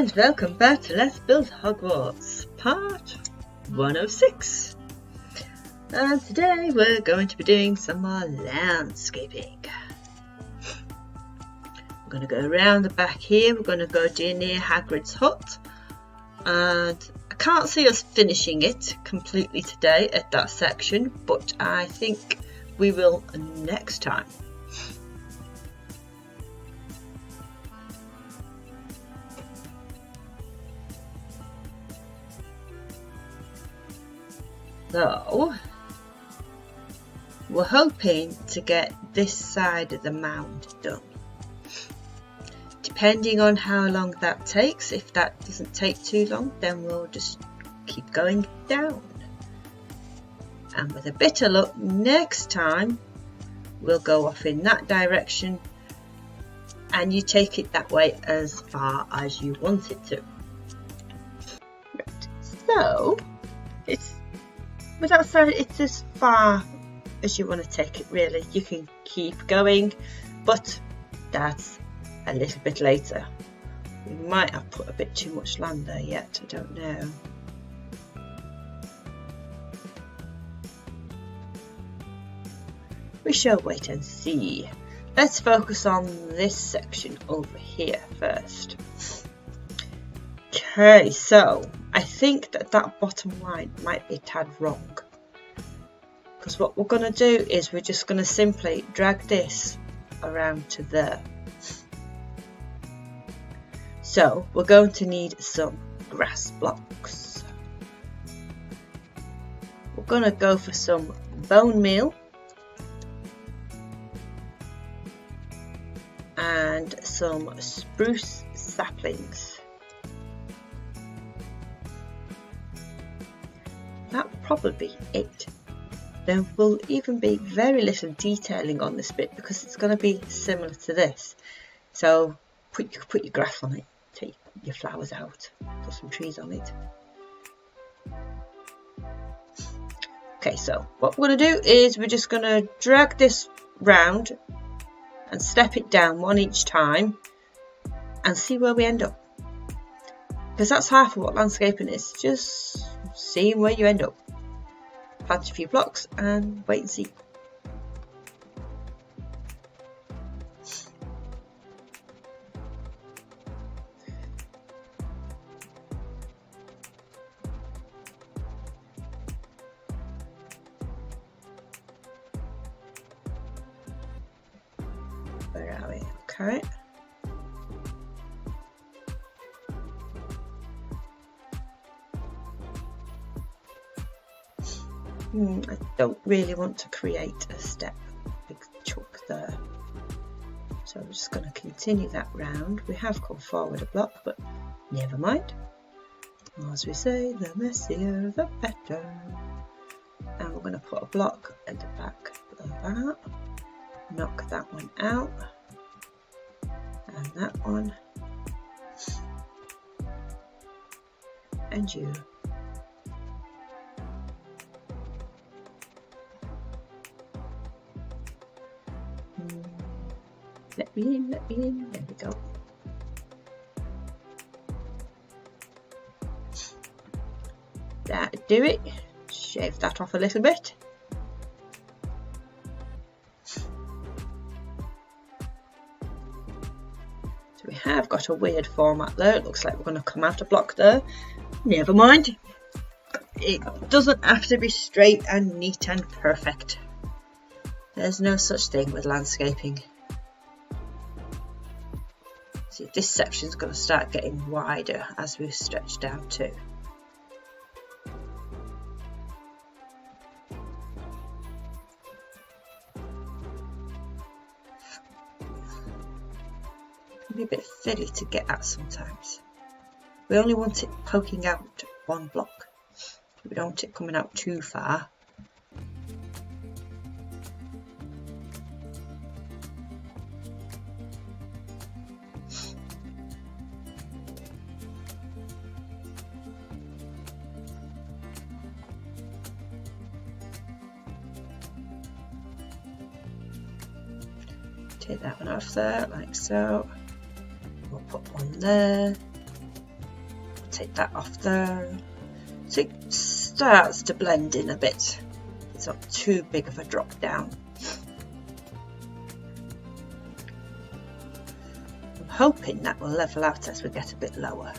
and welcome back to Let's Build Hogwarts, part 106. And today we're going to be doing some more landscaping. We're going to go around the back here, we're going to go near Hagrid's hut. And I can't see us finishing it completely today at that section, but I think we will next time. So, we're hoping to get this side of the mound done. Depending on how long that takes, if that doesn't take too long, then we'll just keep going down. And with a bit of luck, next time we'll go off in that direction and you take it that way as far as you want it to. Right. So, with that side, it's as far as you want to take it really. You can keep going, but that's a little bit later. We might have put a bit too much land there yet, I don't know. We shall wait and see. Let's focus on this section over here first. Okay, so I think that bottom line might be a tad wrong, because what we're going to do is we're just going to simply drag this around to there. So we're going to need some grass blocks. We're going to go for some bone meal and some spruce saplings. That will probably be it. There will even be very little detailing on this bit because it's going to be similar to this. So put your grass on it, take your flowers out, put some trees on it. Okay, so what we're going to do is we're just going to drag this round and step it down one each time and see where we end up. Because that's half of what landscaping is, just seeing where you end up. Plant a few blocks and wait and see. Where are we? Okay. I don't really want to create a big chunk there. So I'm just going to continue that round. We have come forward a block, but never mind. As we say, the messier the better. And we're going to put a block at the back of that. Knock that one out. And that one. And you. Let me in, there we go. That'll do it. Shave that off a little bit. So we have got a weird format there. It looks like we're going to come out a block there. Never mind. It doesn't have to be straight and neat and perfect. There's no such thing with landscaping. See, this section's going to start getting wider as we stretch down too. It can be a bit fiddly to get at sometimes. We only want it poking out one block. We don't want it coming out too far. Take that one off there, like so. We'll put one there. take that off there so it starts to blend in a bit. It's not too big of a drop down. I'm hoping that will level out as we get a bit lower.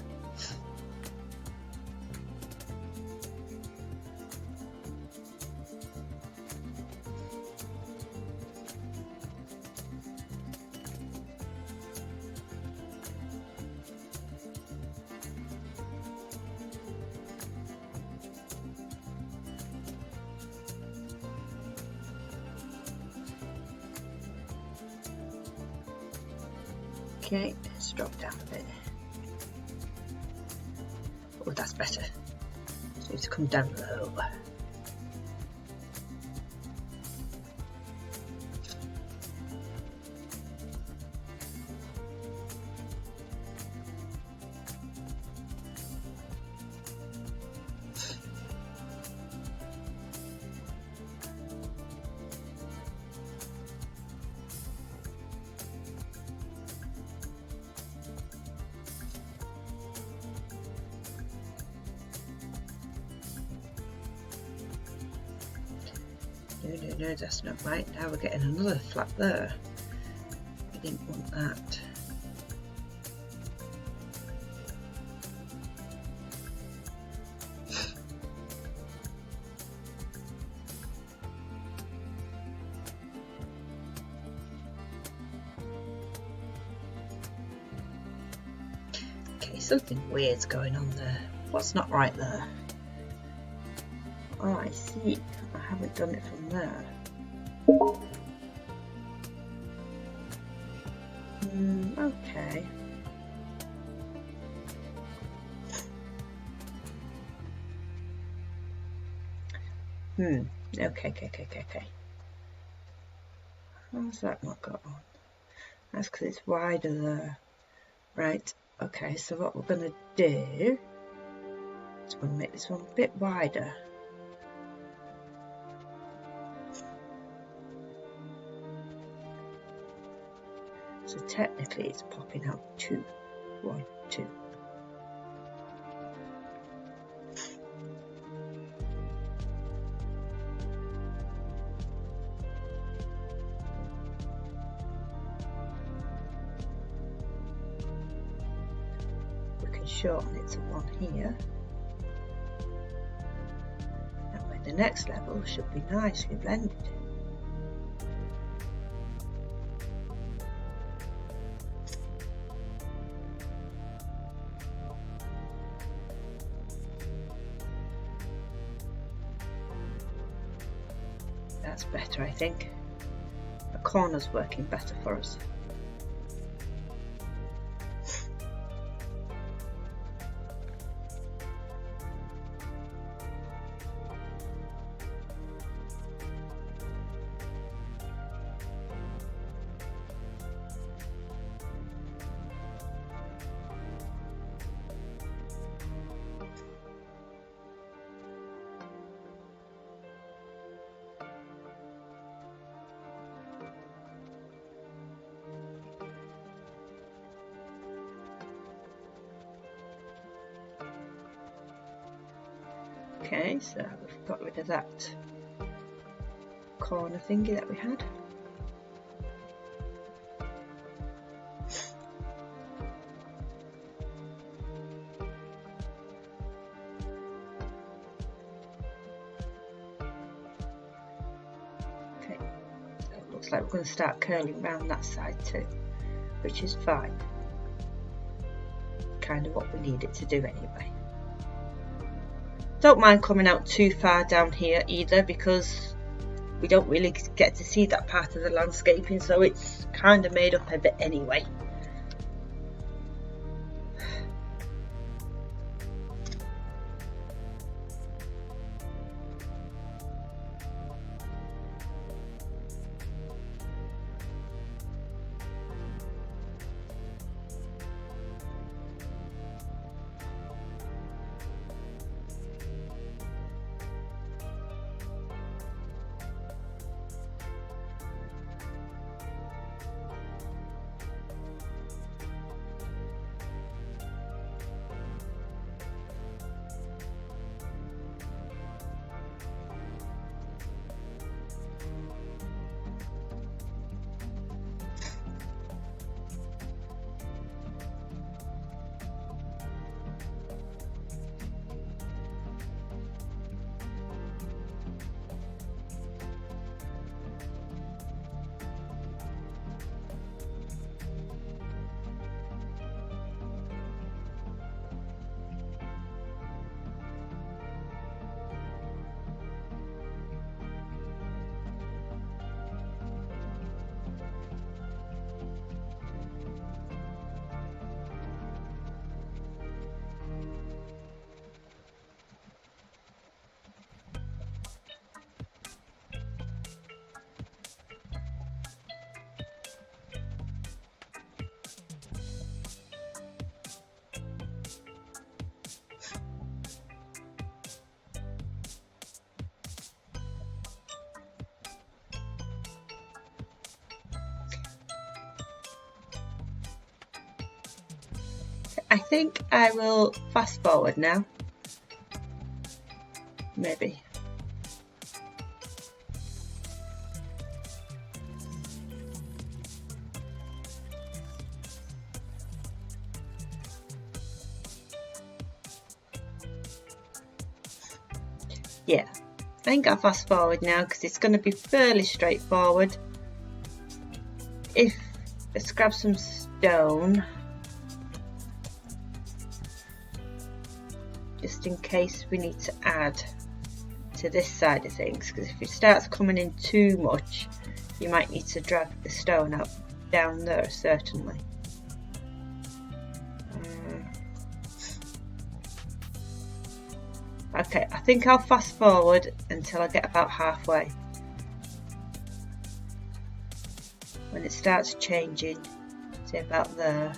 Okay, let's drop down a bit. Oh, that's better. So it's come down low. No, that's not right. Now we're getting another flat there. We didn't want that. Okay, something weird's going on there. What's not right there? Oh, I see. I haven't done it from there. Okay. Okay. How's that not got on? That's because it's wider there. Right, okay, so what we're going to do is we're going to make this one a bit wider. So technically it's popping out 2, 1, 2. We can shorten it to 1 here. That way the next level should be nicely blended. That's better, I think. The corner's working better for us. Okay, so we've got rid of that corner thingy that we had. Okay, so it looks like we're going to start curling around that side too, which is fine. Kind of what we need it to do anyway. Don't mind coming out too far down here either, because we don't really get to see that part of the landscaping, so it's kind of made up a bit anyway. I think I will fast forward now. Maybe. Yeah, I think I'll fast forward now because it's going to be fairly straightforward. Let's grab some stone, just in case we need to add to this side of things, because if it starts coming in too much, you might need to drag the stone up down there, certainly. Okay, I think I'll fast forward until I get about halfway. When it starts changing, say about there,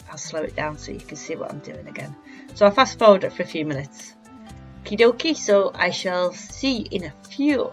I'll slow it down so you can see what I'm doing again. So I'll fast forward it for a few minutes. Okie dokie, so I shall see you in a few.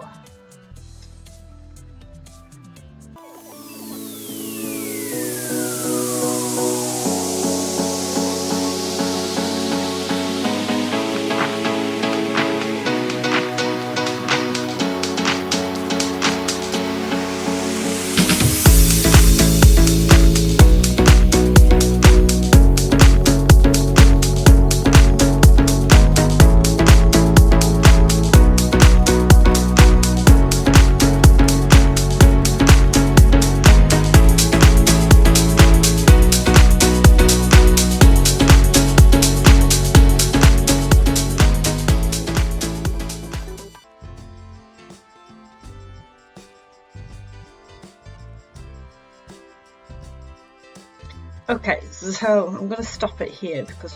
Okay, so I'm going to stop it here because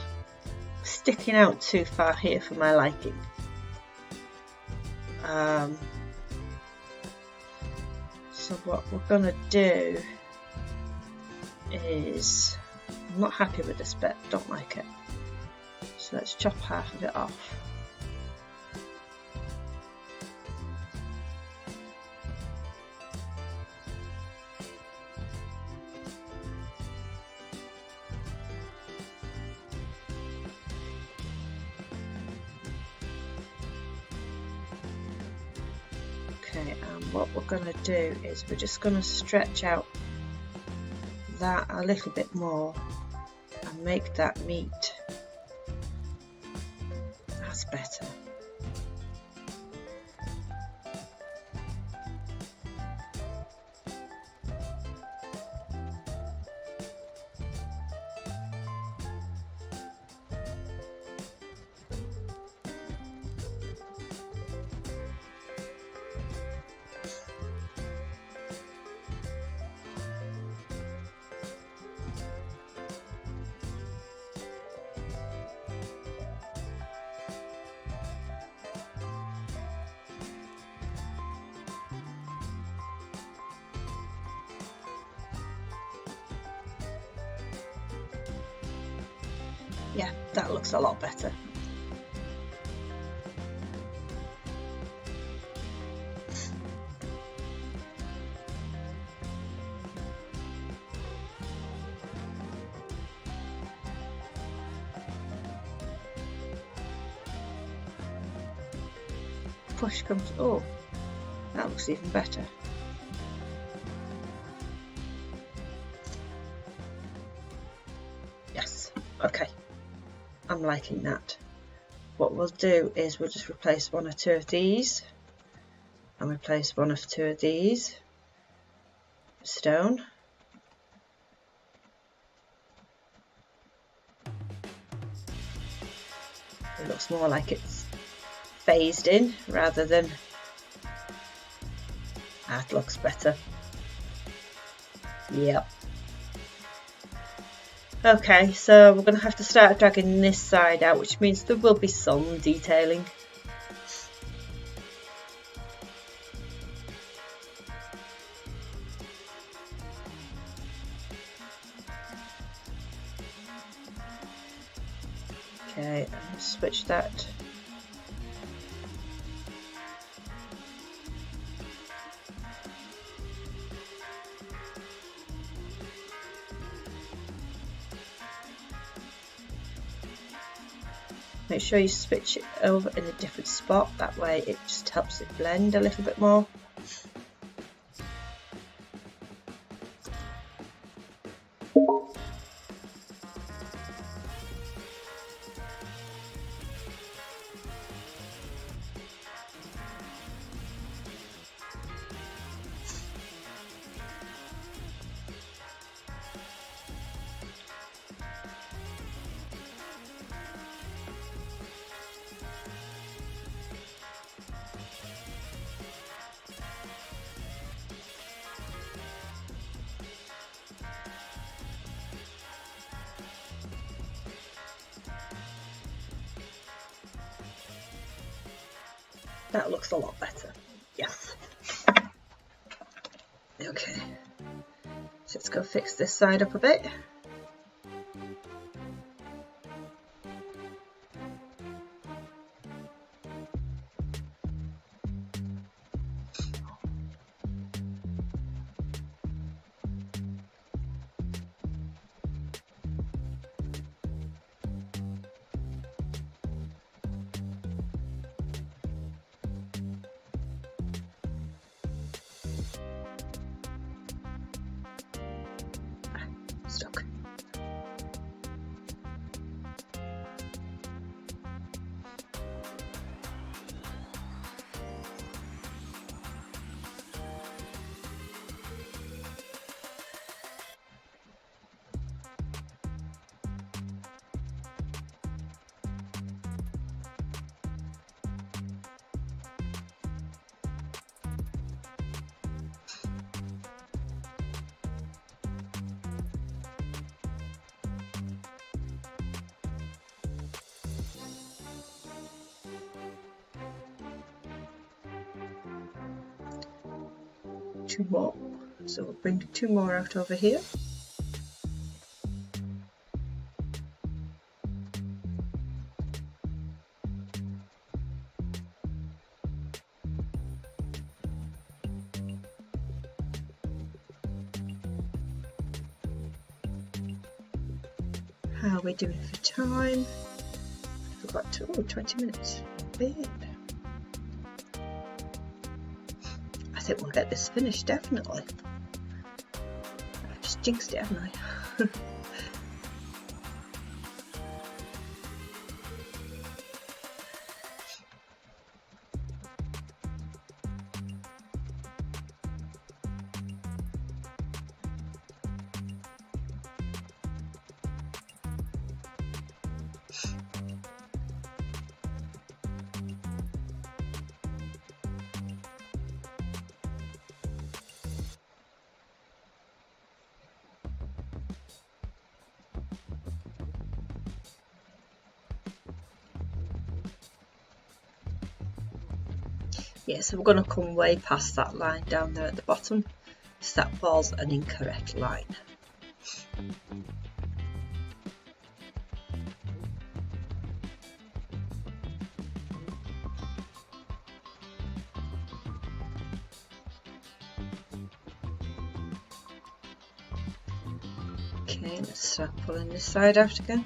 it's sticking out too far here for my liking. So what we're going to do is, I'm not happy with this bit, don't like it. So let's chop half of it off. And what we're going to do is we're just going to stretch out that a little bit more and make that meet. That's better. Yeah, that looks a lot better. Push comes, oh, that looks even better. Yes, okay. I'm liking that. What we'll do is we'll just replace one or two of these and replace one or two of these stone. It looks more like it's phased in rather than, that looks better. Yep. Okay, so we're going to have to start dragging this side out, which means there will be some detailing. Okay, I'll switch that. Make sure you switch it over in a different spot, that way it just helps it blend a little bit more. That looks a lot better. Yes. Okay. So let's go fix this side up a bit. Stuck. Two more, so we'll bring 2 more out over here. How are we doing for time? I forgot to, 20 minutes. Weird. I think we'll get this finished, definitely. I've just jinxed it, haven't I? Yeah, so we're going to come way past that line down there at the bottom, so that was an incorrect line. Okay, let's start pulling this side out again.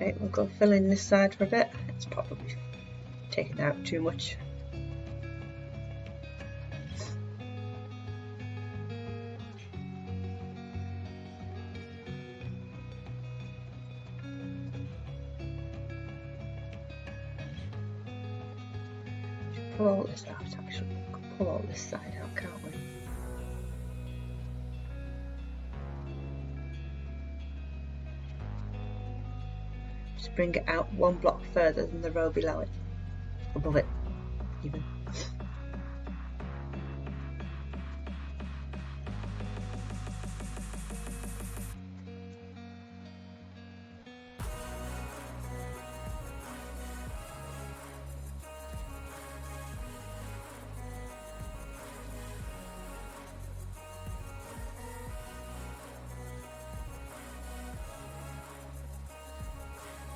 Okay, we'll go fill in this side for a bit. It's probably taken out too much. Pull all this out, actually. We can pull all this side out, can't we? Just bring it out one block further than the row below it. Above it, even.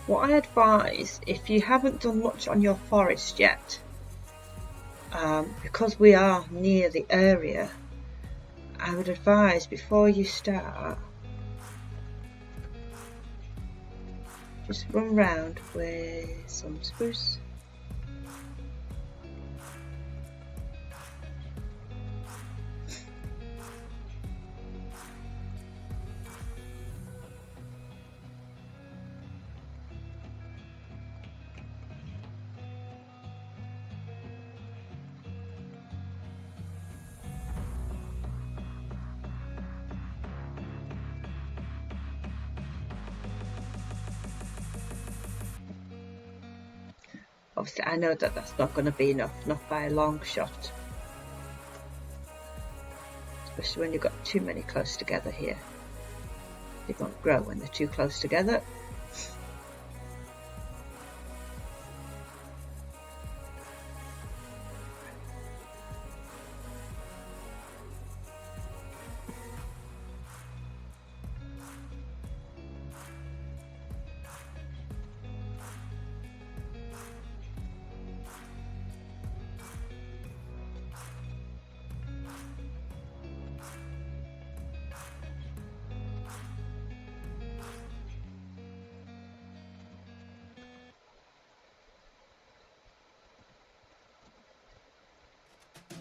What I advise, if you haven't done much on your forest yet, because we are near the area, I would advise before you start, just run round with some spruce. Obviously, I know that that's not going to be enough, not by a long shot. Especially when you've got too many close together here. They won't grow when they're too close together.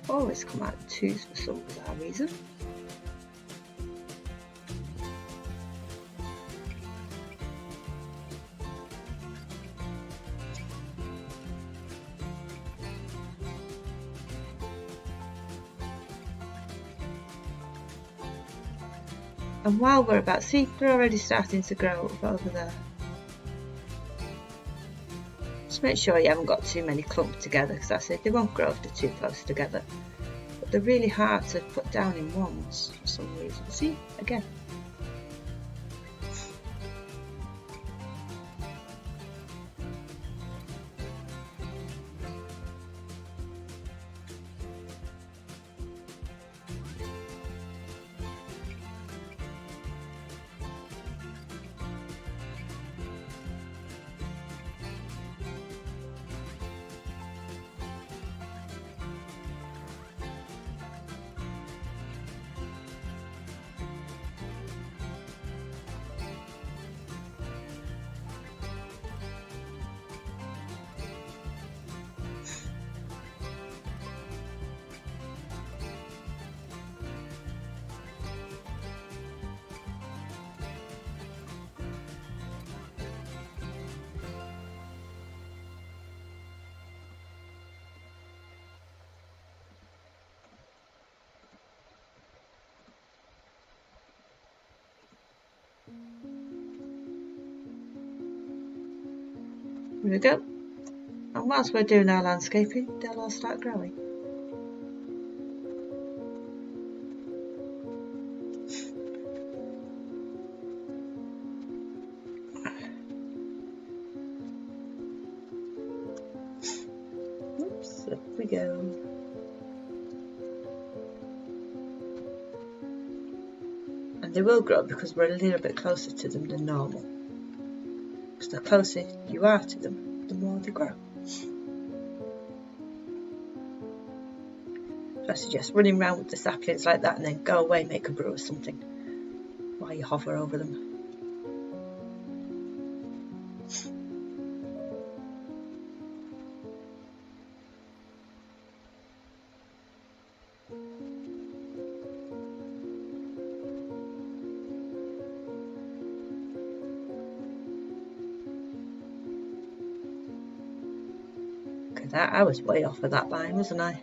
Always come out twos for some bizarre reason. And while we're about, see, they're already starting to grow up over there. Just make sure you haven't got too many clumped together, because I said they won't grow if they're too close together. But they're really hard to put down in ones for some reason. See, again. There we go. And whilst we're doing our landscaping, they'll all start growing. Oops, up we go. And they will grow because we're a little bit closer to them than normal. Because the closer you are to them, the more they grow. So I suggest running around with the saplings like that and then go away, make a brew or something while you hover over them. Look at that, I was way off of that line, wasn't I?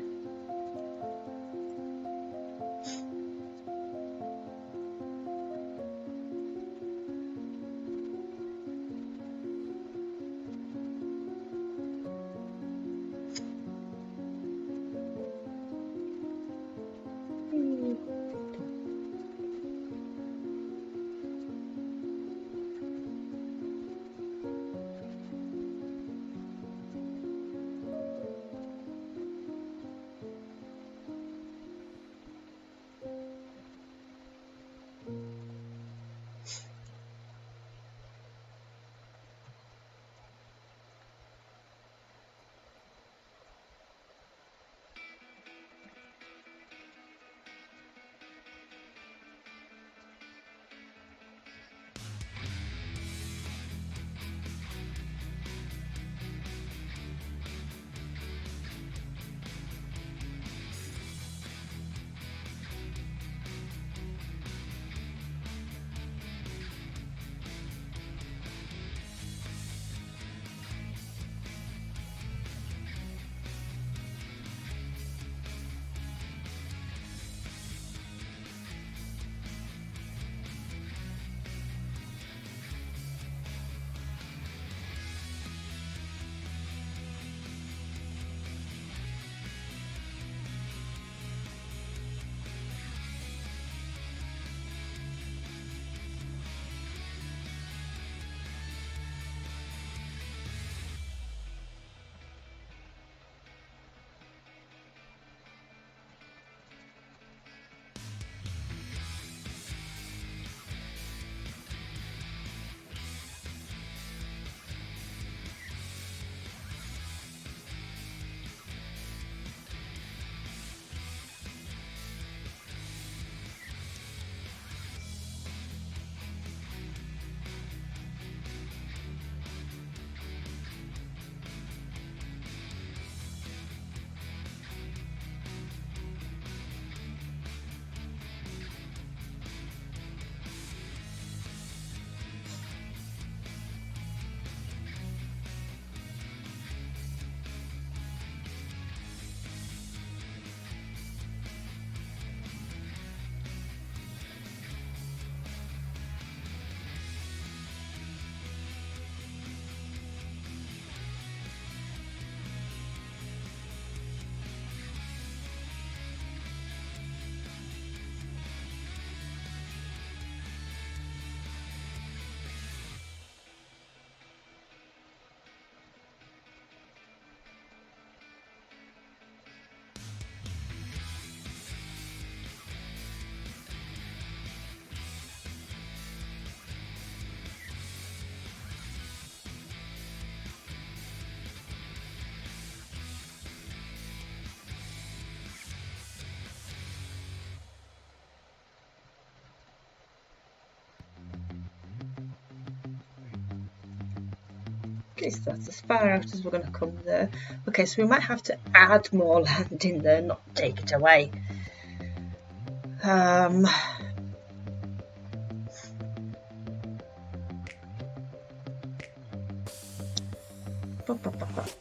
Okay, so that's as far out as we're going to come there. Okay, so we might have to add more land in there, not take it away.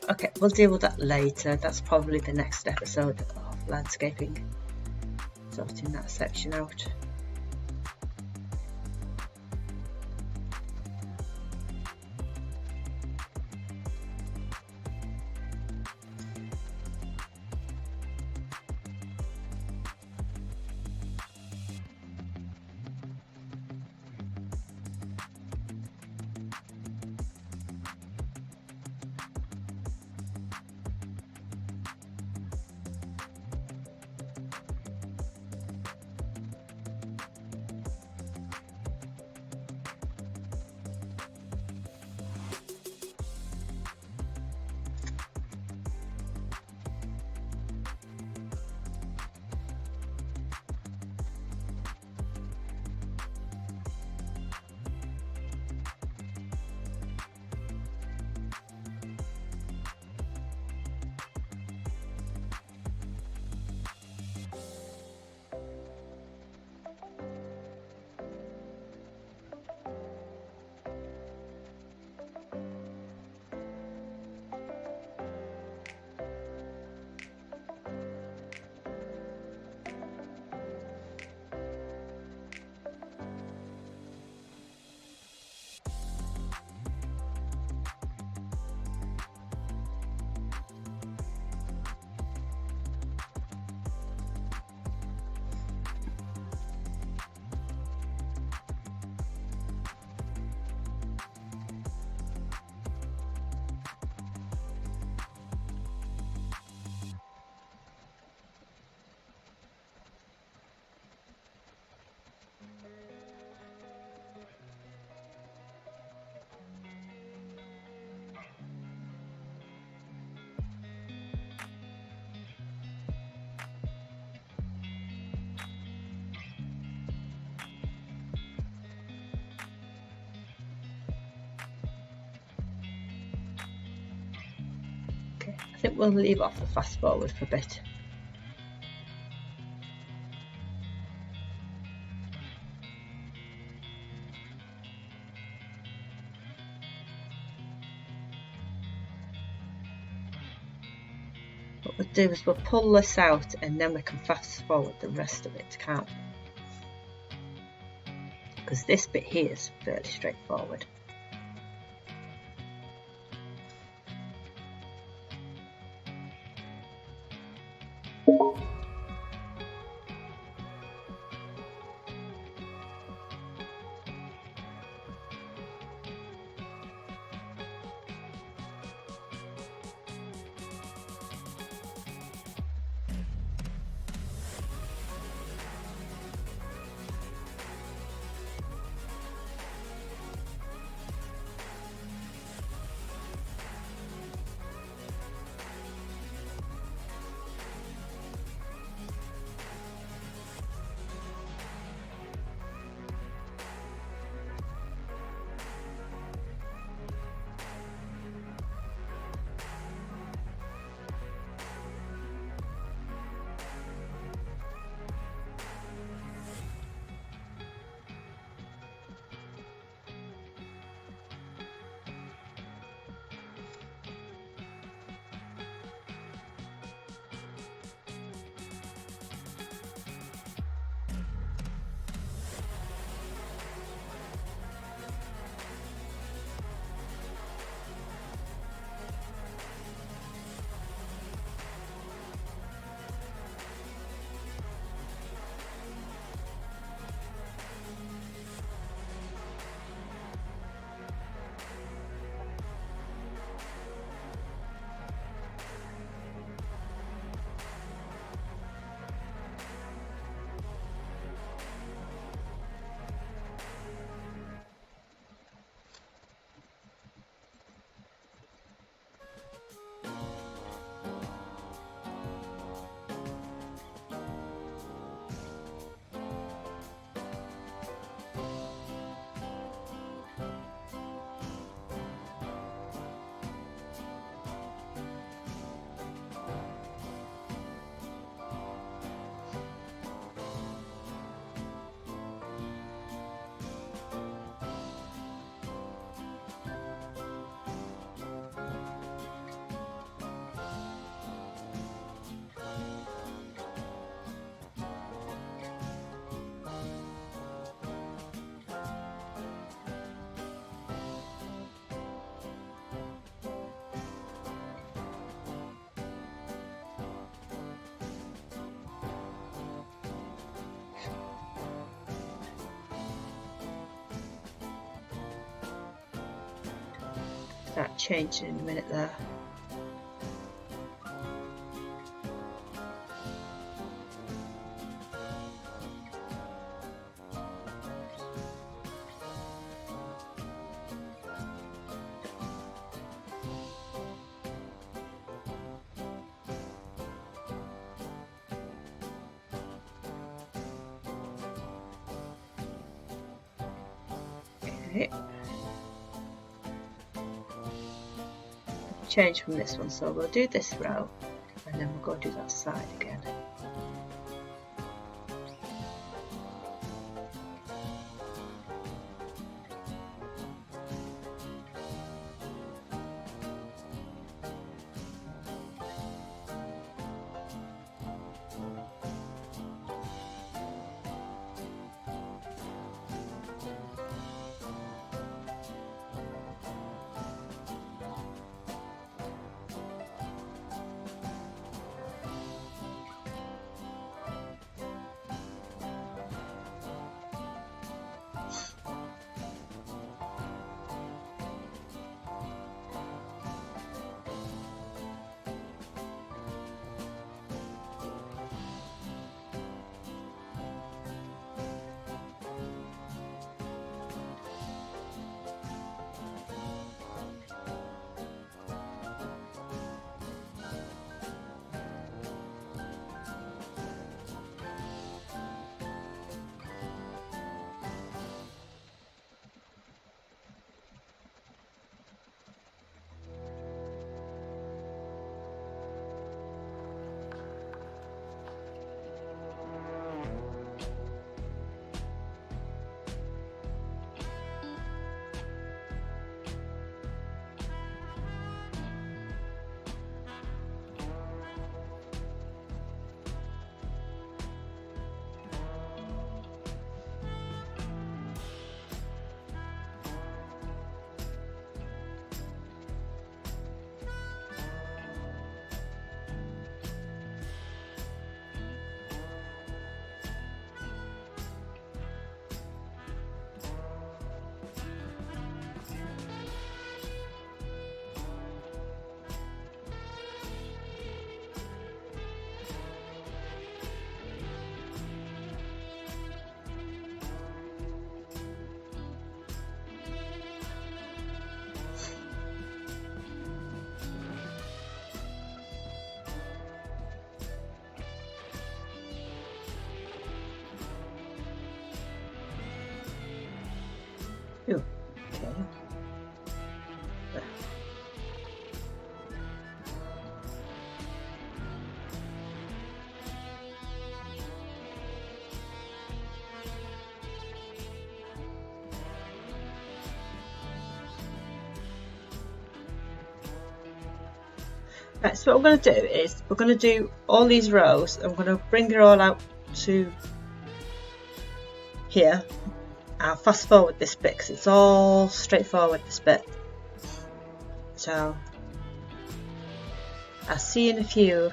Okay, we'll deal with that later. That's probably the next episode of landscaping, sorting that section out. I think we'll leave off the fast forward for a bit. What we'll do is we'll pull this out and then we can fast forward the rest of it, can't we? Because this bit here is fairly straightforward. That changed in a minute there. Okay. Change from this one, so we'll do this row and then we'll go do that side again. Ooh, okay. There. Right, so what we're going to do is we're going to do all these rows and we're going to bring it all out to here. I'll fast forward this bit because it's all straightforward, this bit. So I'll see you in a few.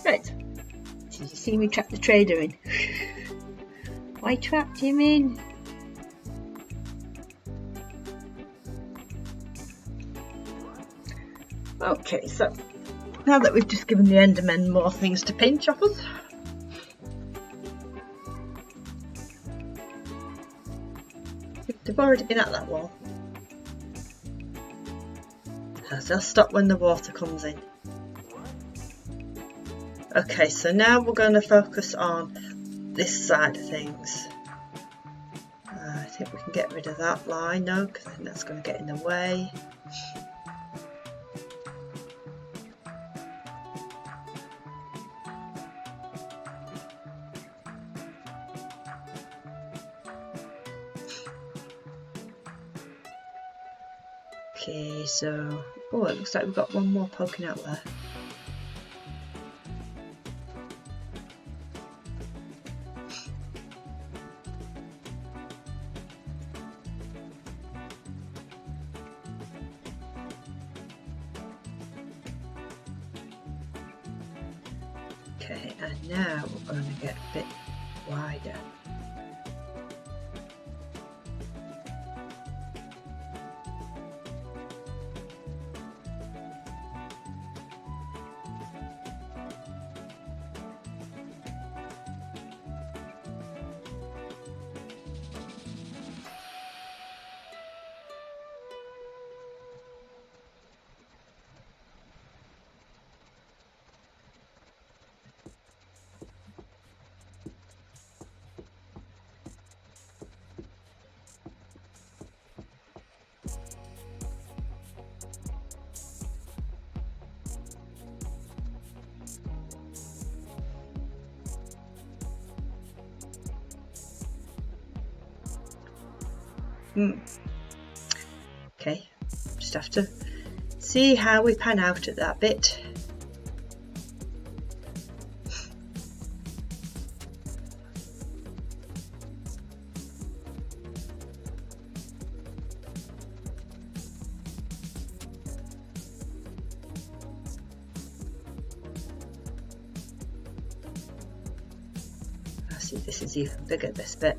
Right, did you see me trap the trader in? Why trapped him in? Okay, so now that we've just given the Endermen more things to pinch off us, they've already been at that wall. They'll stop when the water comes in. Okay, so now we're going to focus on this side of things. I think we can get rid of that line now because I think that's going to get in the way. Okay, so oh, it looks like we've got one more poking out there. Okay, and now we're going to get a bit wider. Okay, just have to see how we pan out at that bit. I see this is even bigger, this bit.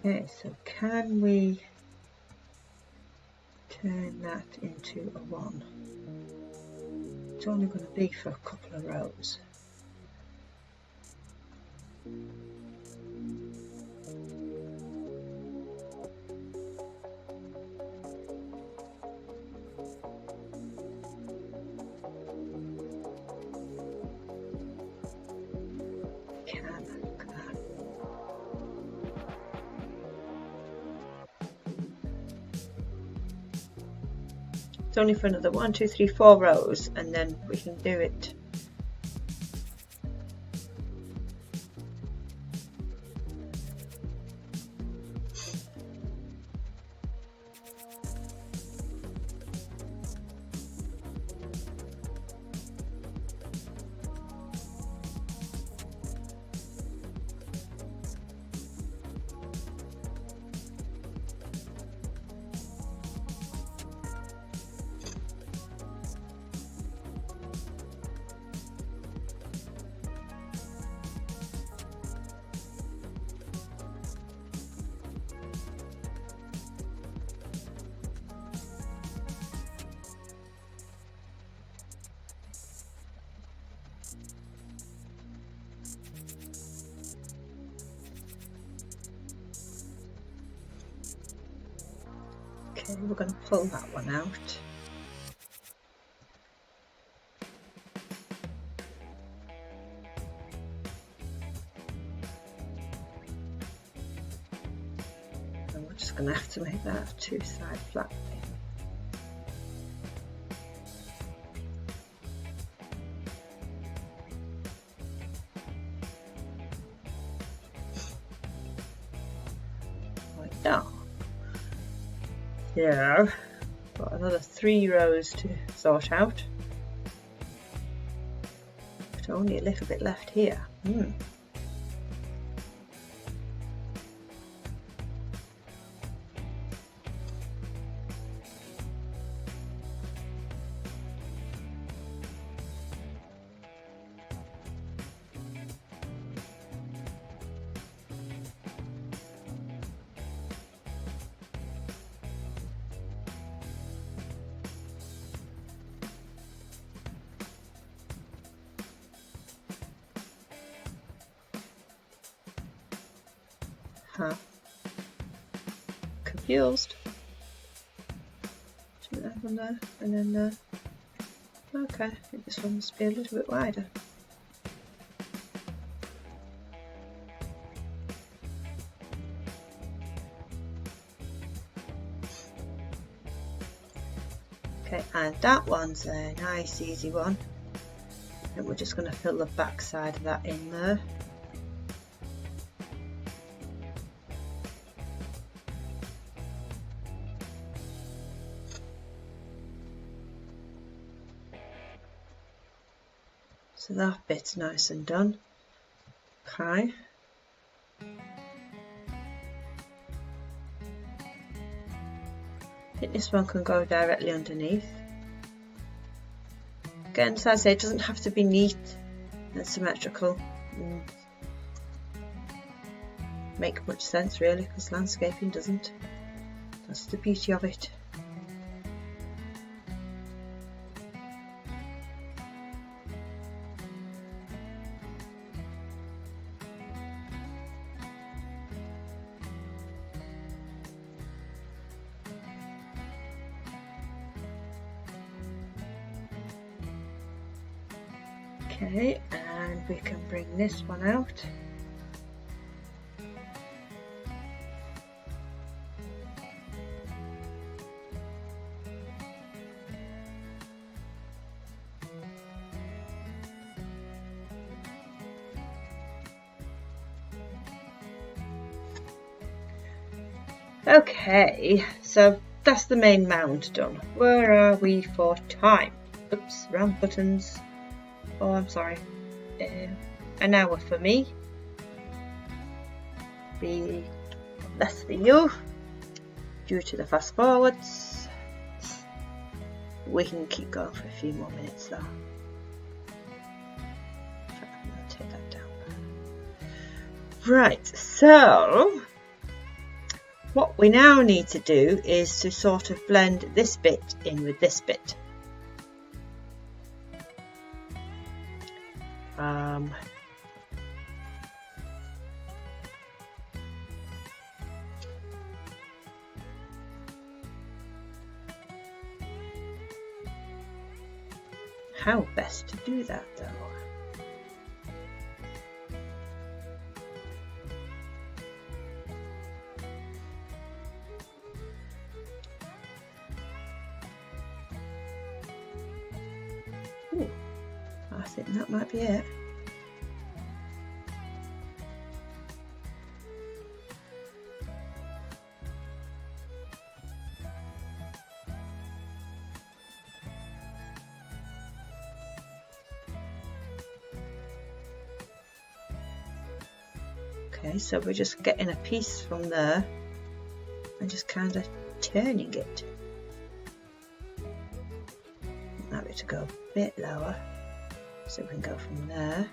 Okay, so can we turn that into a 1? It's only going to be for a couple of rows. It's only for another 1, 2, 3, 4 rows, and then we can do it. Okay, we're going to pull that one out. And we're just going to have to make that a 2-side flat thing. Like that. Yeah, got another 3 rows to sort out, but only a little bit left here. Confused. Should that one there, and then there. Okay, I think this one must be a little bit wider. Okay, and that one's a nice easy one. And we're just going to fill the back side of that in there. So that bit's nice and done. Okay. I think this one can go directly underneath. Again, as I say, it doesn't have to be neat and symmetrical. Make much sense really, because landscaping doesn't. That's the beauty of it. Okay, and we can bring this one out. Okay, so that's the main mound done. Where are we for time? Oops, round buttons. Oh, I'm sorry. An hour for me. Be less for you. Due to the fast forwards. We can keep going for a few more minutes though. I'm going to take that down. Right, so what we now need to do is to sort of blend this bit in with this bit. How best to do that though? Ooh, I think that might be it. Okay, so we're just getting a piece from there and just kind of turning it. That bit to go a bit lower, so we can go from there.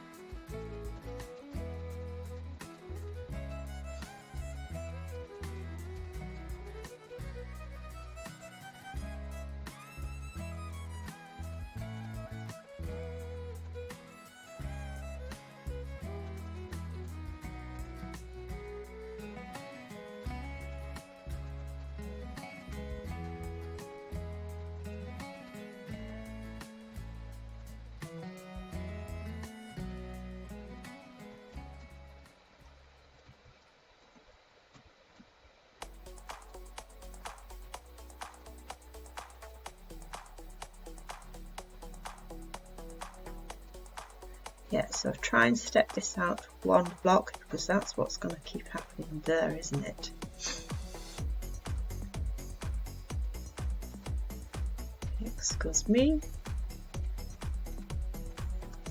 Yeah, so try and step this out one block because that's what's going to keep happening there, isn't it? Excuse me.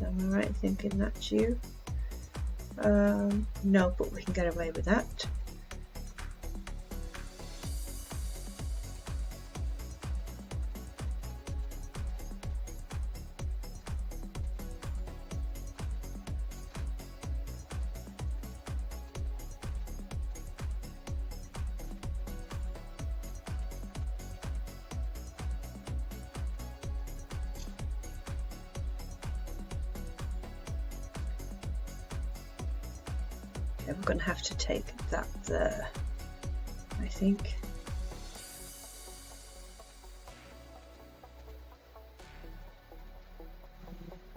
Am I right in thinking that's you? No, but we can get away with that. Okay, we're going to have to take that there, I think.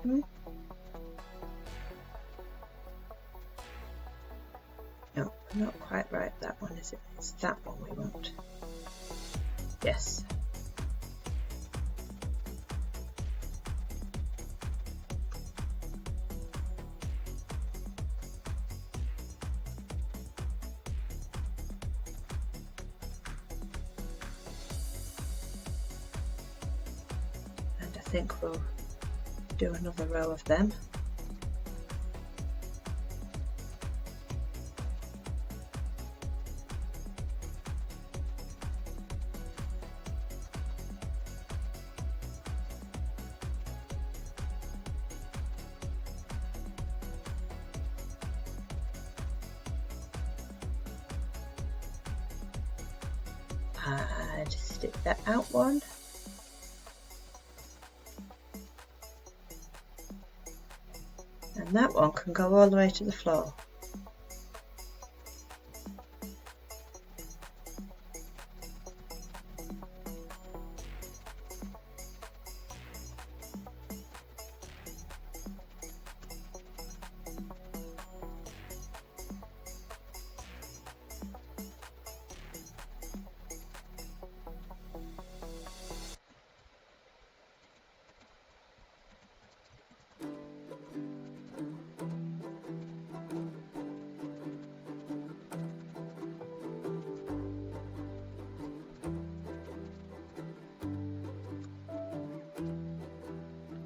No, not quite right, that one, is it? It's that one we want. Yes. I think we'll do another row of them. And stick that out one. And that one can go all the way to the floor.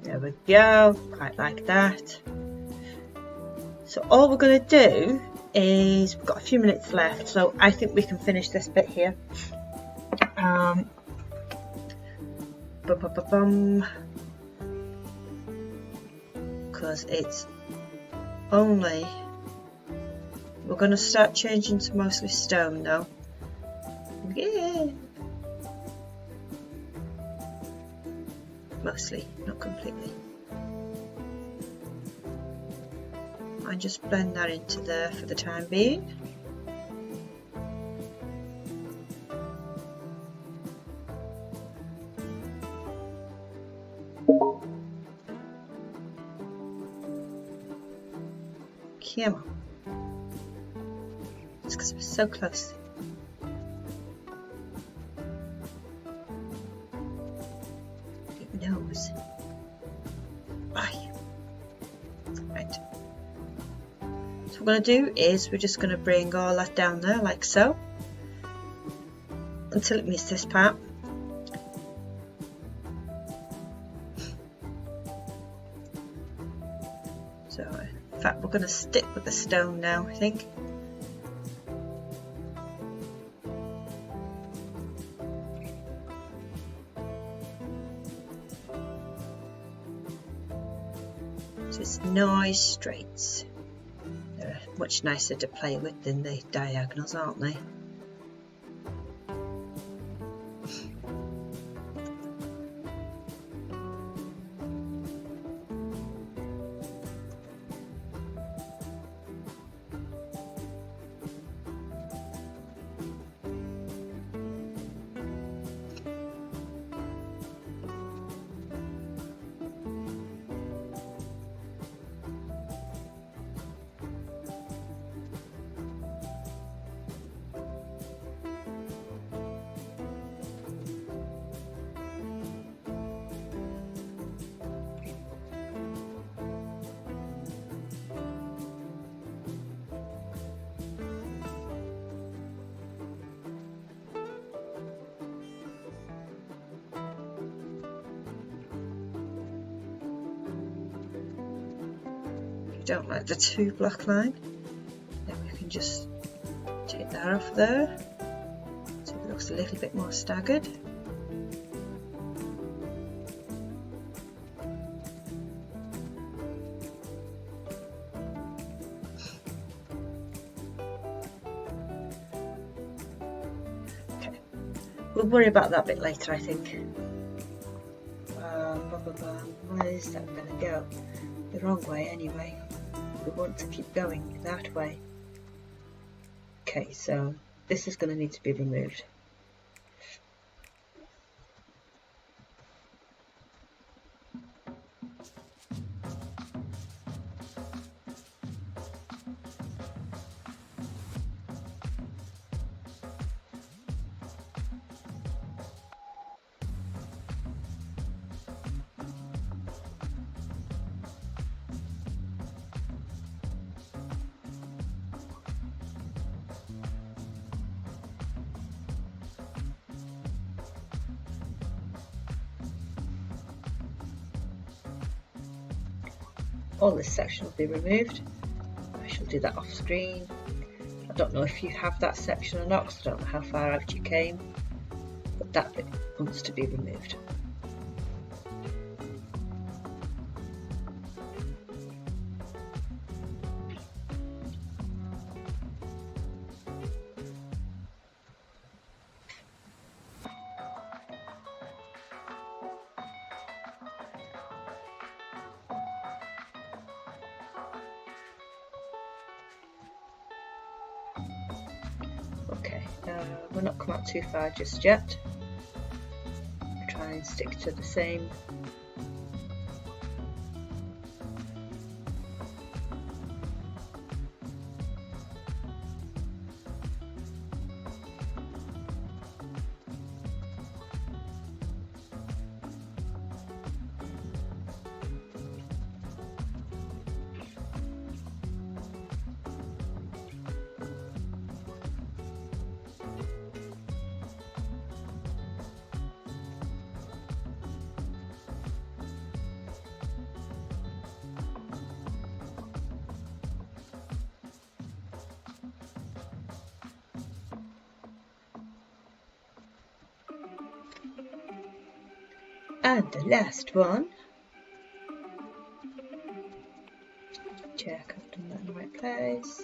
There we go, quite like that. So all we're going to do is, we've got a few minutes left, so I think we can finish this bit here. Because it's only, we're going to start changing to mostly stone now. Yeah. Mostly, not completely. I just blend that into there for the time being. Come on. It's because we're so close. It knows. Right. Right. So what we're going to do is we're just going to bring all that down there like so until it meets this part. So in fact we're going to stick with the stone now, I think. So it's nice straights. They're much nicer to play with than the diagonals, aren't they? Don't like the 2 block line, then we can just take that off there so it looks a little bit more staggered. Okay, we'll worry about that bit later, I think. Where is that going to go? The wrong way anyway. We want to keep going that way. Okay, so this is going to need to be removed. All this section will be removed. I shall do that off screen. I don't know if you have that section or not, because I don't know how far out you came, but that bit wants to be removed. Okay, we're not come out too far just yet. We'll try and stick to the same. And the last one. Check I've done that in the right place.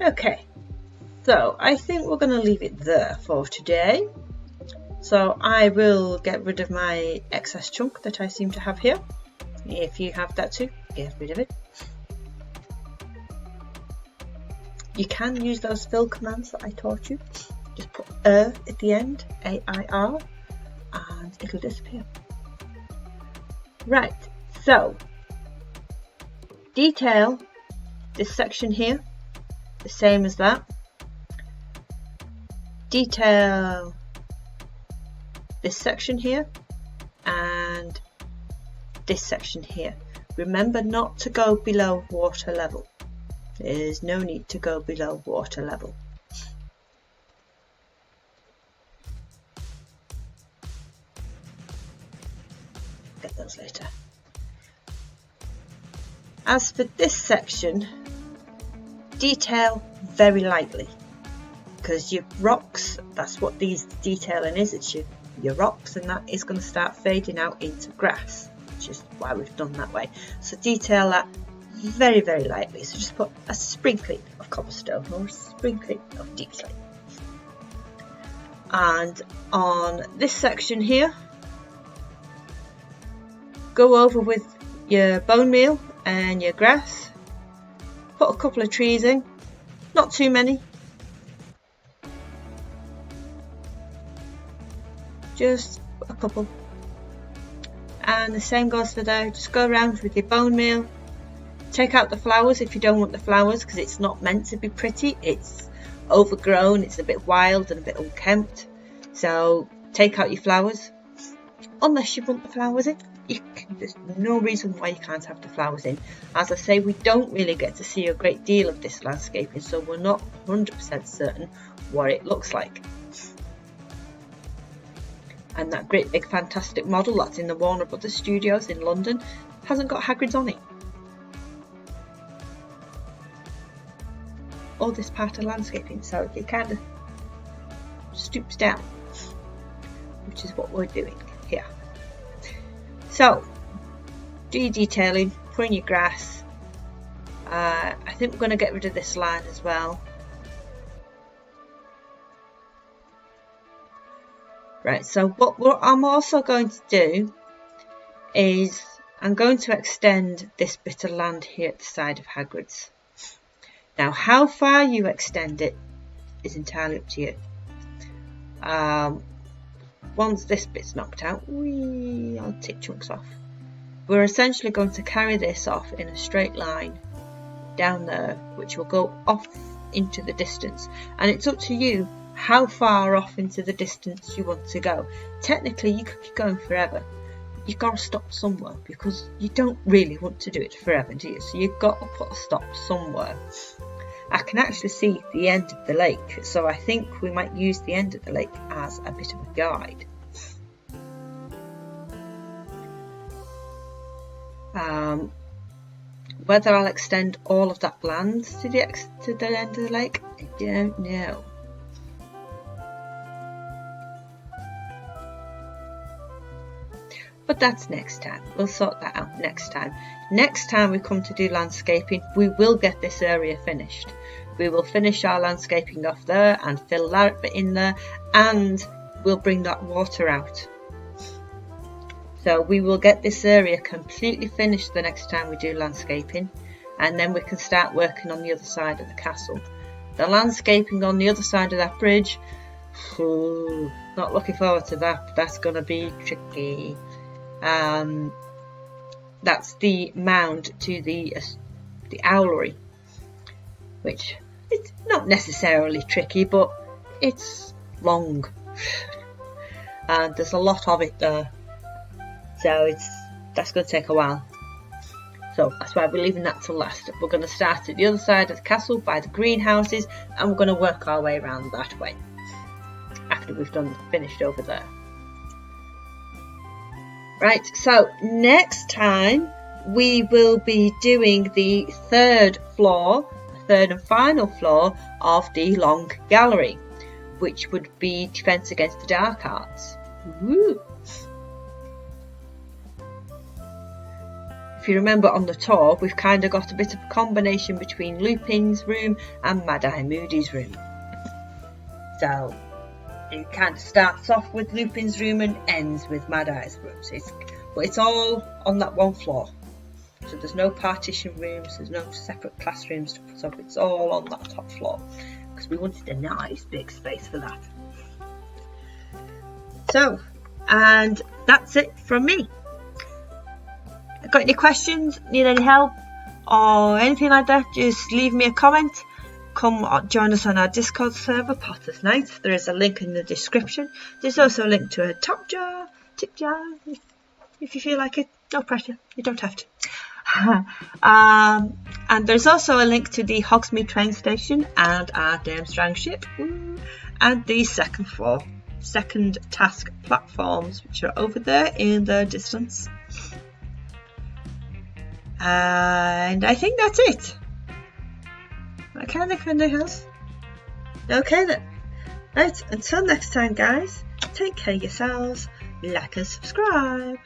Okay, so I think we're going to leave it there for today. So I will get rid of my excess chunk that I seem to have here. If you have that too, get rid of it. You can use those fill commands that I taught you. Just put at the end, AIR, and it'll disappear. Right, so detail this section here, the same as that. Detail this section here and this section here. Remember not to go below water level. There's no need to go below water level. Get those later. As for this section, detail very lightly, because your rocks, that's what these detailing is, it's your rocks, and that is going to start fading out into grass, which is why we've done that way. So detail that very, very lightly. So just put a sprinkling of cobblestone or a sprinkling of deep slate. And on this section here, go over with your bone meal and your grass. Put a couple of trees in, not too many. Just a couple. And the same goes for there. Just go around with your bone meal. Take out the flowers if you don't want the flowers, because it's not meant to be pretty. It's overgrown, it's a bit wild and a bit unkempt. So take out your flowers. Unless you want the flowers in. There's no reason why you can't have the flowers in. As I say, we don't really get to see a great deal of this landscaping, so we're not 100% certain what it looks like. And that great big fantastic model that's in the Warner Brothers Studios in London hasn't got Hagrid's on it. All this part of landscaping, so it kind of stoops down, which is what we're doing here. So, do your detailing, put in your grass. I think we're going to get rid of this line as well. Right, so what I'm also going to do is I'm going to extend this bit of land here at the side of Hagrid's. Now, how far you extend it is entirely up to you. Once this bit's knocked out, I'll take chunks off. We're essentially going to carry this off in a straight line down there, which will go off into the distance. And it's up to you how far off into the distance you want to go. Technically, you could keep going forever. You've got to stop somewhere, because you don't really want to do it forever, do you? So you've got to put a stop somewhere. I can actually see the end of the lake, so I think we might use the end of the lake as a bit of a guide. Whether I'll extend all of that land to the end of the lake, I don't know. But that's next time. We'll sort that out next time. Next time we come to do landscaping, we will get this area finished. We will finish our landscaping off there and fill that bit in there, and we'll bring that water out. So we will get this area completely finished the next time we do landscaping, and then we can start working on the other side of the castle. The landscaping on the other side of that bridge, not looking forward to that. That's going to be tricky. That's the mound to the owlery, which it's not necessarily tricky, but it's long and there's a lot of it there, so that's going to take a while. So that's why we're leaving that till last. We're going to start at the other side of the castle by the greenhouses, and we're going to work our way around that way after we've finished over there. Right, so next time we will be doing the third and final floor of the long gallery, which would be defense against the dark arts. Woo. if you remember on the tour, we've kind of got a bit of a combination between Lupin's room and Mad-Eye Moody's room. So it kind of starts off with Lupin's room and ends with Mad-Eye's room. So it's all on that one floor. So there's no partition rooms, there's no separate classrooms to put up. It's all on that top floor because we wanted a nice big space for that. So, and that's it from me. Got any questions? Need any help? Or anything like that? Just leave me a comment. Come join us on our Discord server, Potter's Night. There is a link in the description. There's also a link to a tip jar, if you feel like it. No pressure, you don't have to. And there's also a link to the Hogsmead train station and our Durmstrang ship, and the second task platforms, which are over there in the distance. And I think that's it. I can't think of anything else. Okay then. Right, until next time guys, take care of yourselves, like and subscribe.